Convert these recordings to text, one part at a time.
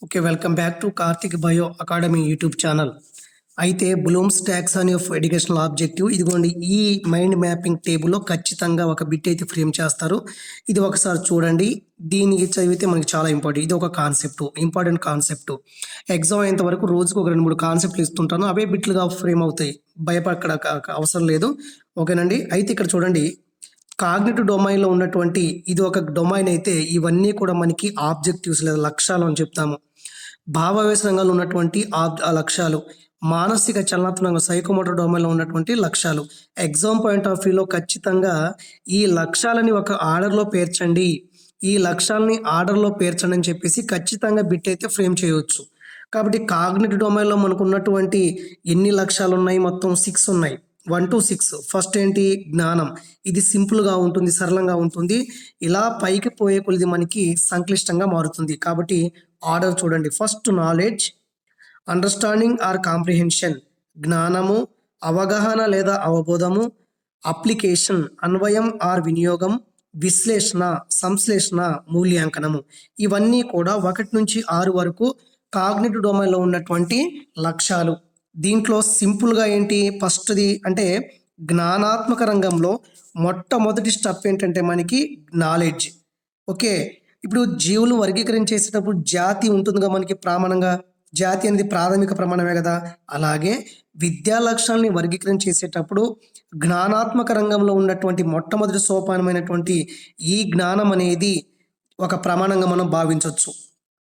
Okay. Welcome back to Karthik bio academy YouTube channel. అయితే Bloom's taxonomy of educational objective ఇదిగోండి. ఈ mind mapping టేబుల్‌లో ఖచ్చితంగా ఒక బిట్ అయితే ఫ్రేమ్ చేస్తారు. ఇది ఒకసారి చూడండి. దీనికి చదివితే మనకి చాలా ఇంపార్టెంట్. ఇది ఒక కాన్సెప్టు. Important concept. ఎగ్జామ్ అయ్యేంత వరకు రోజుకు ఒక 2, 3 కాన్సెప్ట్‌లు ఇస్తుంటాను. అవే బిట్లుగా ఫ్రేమ్ అవుతాయి. భయపడక్కడ అవసరం లేదు. ఓకేనండి. అయితే ఇక్కడ చూడండి. కాగ్నిటివ్ డొమైన్‌లో ఉన్నటువంటి ఇది ఒక డొమైన్ అయితే ఇవన్నీ కూడా మనకి ఆబ్జెక్టివ్స్ లేదా లక్ష్యాలు అని చెప్తాము. భావావేశ రంగంలో ఉన్నటువంటి ఆ లక్ష్యాలు, మానసిక చలనాత్మక సైకోమోటర్ డొమైన్‌లో ఉన్నటువంటి లక్ష్యాలు. ఎగ్జామ్ పాయింట్ ఆఫ్ వ్యూలో ఖచ్చితంగా ఈ లక్ష్యాలని ఒక ఆర్డర్‌లో పేర్చండి. ఈ లక్ష్యాలని ఆర్డర్‌లో పేర్చండి అని చెప్పేసి ఖచ్చితంగా బిట్ అయితే ఫ్రేమ్ చేయొచ్చు. కాబట్టి కాగ్నిటివ్ డొమైన్‌లో మనకున్నటువంటి ఎన్ని లక్ష్యాలున్నాయి? మొత్తం 6 ఉన్నాయి. 1-6 ఫస్ట్ ఏంటి? జ్ఞానం. ఇది సింపుల్‌గా ఉంటుంది, సరళంగా ఉంటుంది. ఇలా పైకి పోయే కొలిది మనకి సంక్లిష్టంగా మారుతుంది. కాబట్టి ఆర్డర్ చూడండి. First knowledge, understanding are comprehension, జ్ఞానము, అవగాహన లేదా అవబోధము, అప్లికేషన్, అన్వయం ఆర్ వినియోగం, విశ్లేషణ, సంశ్లేషణ, మూల్యాంకనము. ఇవన్నీ కూడా 1-6 వరకు కాగ్నిటివ్ డొమైన్‌లో ఉన్నటువంటి లక్ష్యాలు. దీంట్లో సింపుల్‌గా ఏంటి? ఫస్ట్‌ది అంటే జ్ఞానాత్మక రంగంలో మొట్టమొదటి స్టెప్ ఏంటంటే మనకి నాలెడ్జ్. ఓకే. ఇప్పుడు జీవులు వర్గీకరించేసేటప్పుడు జాతి ఉంటుందిగా మనకి ప్రామాణంగా. జాతి అనేది ప్రాథమిక ప్రమాణమే కదా! అలాగే విద్యా లక్ష్యాల్ని వర్గీకరణ చేసేటప్పుడు జ్ఞానాత్మక రంగంలో ఉన్నటువంటి మొట్టమొదటి సోపానమైనటువంటి ఈ జ్ఞానం అనేది ఒక ప్రమాణంగా మనం భావించొచ్చు.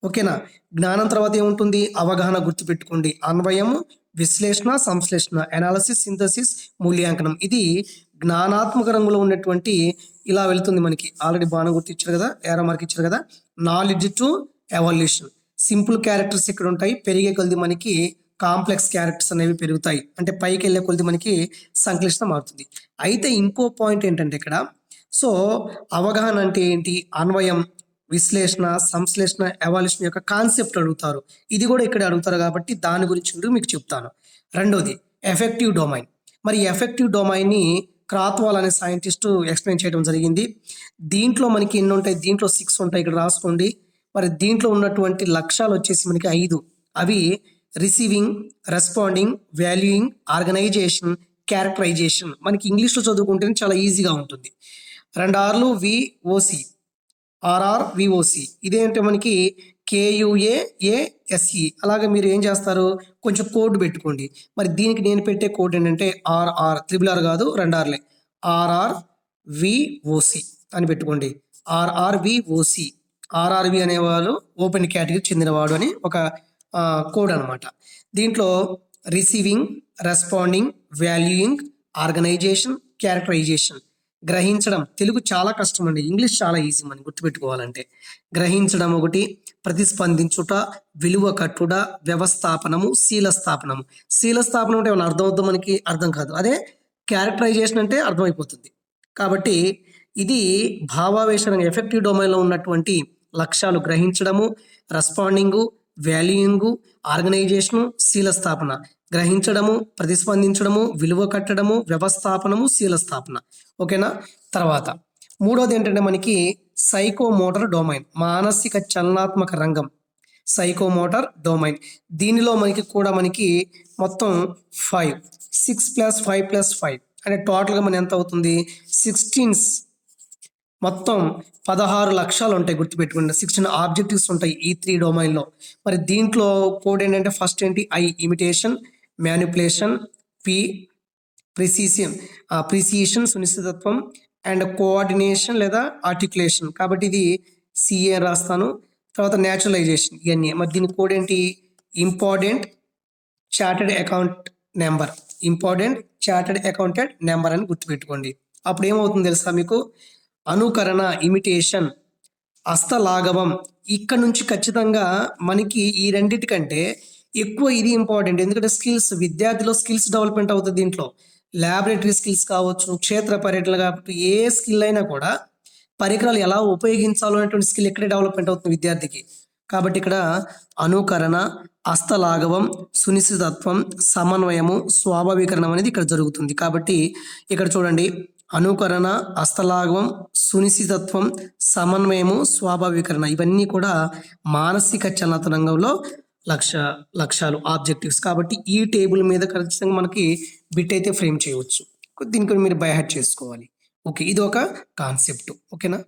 ఓకేనా? జ్ఞానం తర్వాత ఏముంటుంది? అవగాహన గుర్తుపెట్టుకోండి. అన్వయము, విశ్లేషణ, సంశ్లేషణ, అనాలిసిస్, సింథసిస్, మూల్యాంకనం. ఇది జ్ఞానాత్మక రంగంలో ఉన్నటువంటి ఇలా వెళ్తుంది మనకి. ఆల్రెడీ బాణం గుర్తు ఇచ్చారు కదా! యారో మార్క్ ఇచ్చారు కదా! Knowledge to evolution. Simple characters ఇక్కడ ఉంటాయి. పెరిగే కొలది మనకి కాంప్లెక్స్ క్యారెక్టర్స్ అనేవి పెరుగుతాయి. అంటే పైకెళ్ళే కొలది మనకి సంక్లిష్టత మారుతుంది. అయితే ఇంకో పాయింట్ ఏంటంటే ఇక్కడ సో అవగాహన అంటే ఏంటి? అన్వయం, విశ్లేషణ, సంశ్లేషణ, ఎవాల్యూషన్ యొక్క కాన్సెప్ట్ అడుగుతారు. ఇది కూడా ఇక్కడ అడుగుతారు కాబట్టి దాని గురించి కూడా మీకు చెప్తాను. రెండోది ఎఫెక్టివ్ డొమైన్. మరి ఎఫెక్టివ్ డొమైన్ని క్రాత్వాల్ అనే సైంటిస్టు ఎక్స్ప్లెయిన్ చేయడం జరిగింది. దీంట్లో మనకి ఎన్ని ఉంటాయి? దీంట్లో 6 ఉంటాయి. ఇక్కడ రాసుకోండి. మరి దీంట్లో ఉన్నటువంటి లక్ష్యాలు వచ్చేసి మనకి 5. అవి receiving, responding, valuing, organisation, characterisation. మనకి ఇంగ్లీష్‌లో చదువుకుంటేనే చాలా ఈజీగా ఉంటుంది. 2 ఆర్లు విఓసి, ఆర్ఆర్‌విఓసి. ఇదేంటే మనకి కేయూఏఏఎస్ఈ. అలాగే మీరు ఏం చేస్తారు? కొంచెం కోడ్ పెట్టుకోండి. మరి దీనికి నేను పెట్టే కోడ్ ఏంటంటే ఆర్ఆర్, త్రిబుల్ ఆర్ కాదు, 2 ఆర్‌లే. ఆర్ఆర్‌విఓసి అని పెట్టుకోండి. ఆర్ఆర్‌విఓసి. ఆర్ఆర్‌వి అనేవాళ్ళు ఓపెన్ కేటగిరీకి చెందినవాడు అని ఒక కోడ్ అనమాట. దీంట్లో receiving, responding, valuing, organisation, characterisation. గ్రహించడం తెలుగు చాలా కష్టం అండి. ఇంగ్లీష్ చాలా ఈజీ మనం గుర్తుపెట్టుకోవాలంటే. గ్రహించడం ఒకటి, ప్రతిస్పందించుట, విలువ కట్టుట, వ్యవస్థాపనము, శీలస్థాపనము. శీలస్థాపనం అంటే ఏమైనా అర్థం అవుద్దో మనకి? అర్థం కాదు. అదే క్యారెక్టరైజేషన్ అంటే అర్థమైపోతుంది. కాబట్టి ఇది భావావేశ రంగం ఎఫెక్టివ్ డొమైన్‌లో ఉన్నటువంటి లక్ష్యాలు గ్రహించడము, రెస్పాండింగు, వాల్యూయింగు, ఆర్గనైజేషను, శీలస్థాపన. గ్రహించడము, ప్రతిస్పందించడము, విలువ కట్టడము, వ్యవస్థాపనము, శీలస్థాపన. ఓకేనా? తర్వాత మూడోది ఏంటంటే మనకి సైకోమోటర్ డొమైన్, మానసిక చలనాత్మక రంగం. Psychomotor domain. దీనిలో మనకి మొత్తం 5. 6 + 5 + 5 అంటే టోటల్‌గా మన ఎంత అవుతుంది? 16 మొత్తం 16 లక్ష్యాలు ఉంటాయి గుర్తుపెట్టుకోండి. 16 ఆబ్జెక్టివ్స్ ఉంటాయి ఈ 3 డొమైన్‌లో. మరి దీంట్లో కోడ్ ఏంటంటే ఫస్ట్ ఏంటి? I imitation, manipulation, P precision సునిశ్చితత్వం, అండ్ కోఆర్డినేషన్ లేదా ఆర్టిక్యులేషన్. కాబట్టి ఇది సిఏ రాస్తాను. తర్వాత న్యాచురలైజేషన్ ఇవన్నీ. మరి దీని కోడ్ ఏంటి? Important chartered account number. Important chartered accountant number అని గుర్తుపెట్టుకోండి. అప్పుడు ఏమవుతుంది తెలుసా మీకు? అనుకరణ, ఇమిటేషన్, హస్తలాఘవం. ఇక్కడ నుంచి ఖచ్చితంగా మనకి ఈ రెండిటికంటే ఎక్కువ ఇది ఇంపార్టెంట్. ఎందుకంటే స్కిల్స్, విద్యార్థిలో స్కిల్స్ డెవలప్మెంట్ అవుతుంది దీంట్లో. ల్యాబొరేటరీ స్కిల్స్ కావచ్చు, క్షేత్ర పర్యటనలు కాబట్టి ఏ స్కిల్ అయినా కూడా పరికరాలు ఎలా ఉపయోగించాలో అనేటువంటి స్కిల్ ఇక్కడే డెవలప్మెంట్ అవుతుంది విద్యార్థికి. కాబట్టి ఇక్కడ అనుకరణ, హస్తలాఘవం, సునిశ్చితత్వం, సమన్వయము, స్వాభావీకరణం అనేది ఇక్కడ జరుగుతుంది. కాబట్టి ఇక్కడ చూడండి అనుకరణ, హస్తలాఘవం, సునిశ్చితత్వం, సమన్వయము, స్వాభావికరణ ఇవన్నీ కూడా మానసిక చలనత రంగంలో లక్ష్యాలు ఆబ్జెక్టివ్స్. కాబట్టి ఈ టేబుల్ మీద ఖచ్చితంగా మనకి బిట్ అయితే ఫ్రేమ్ చేయవచ్చు. దీనికి మీరు బై హార్ట్ చేసుకోవాలి. ఓకే, ఇది ఒక కాన్సెప్ట్. ఓకేనా?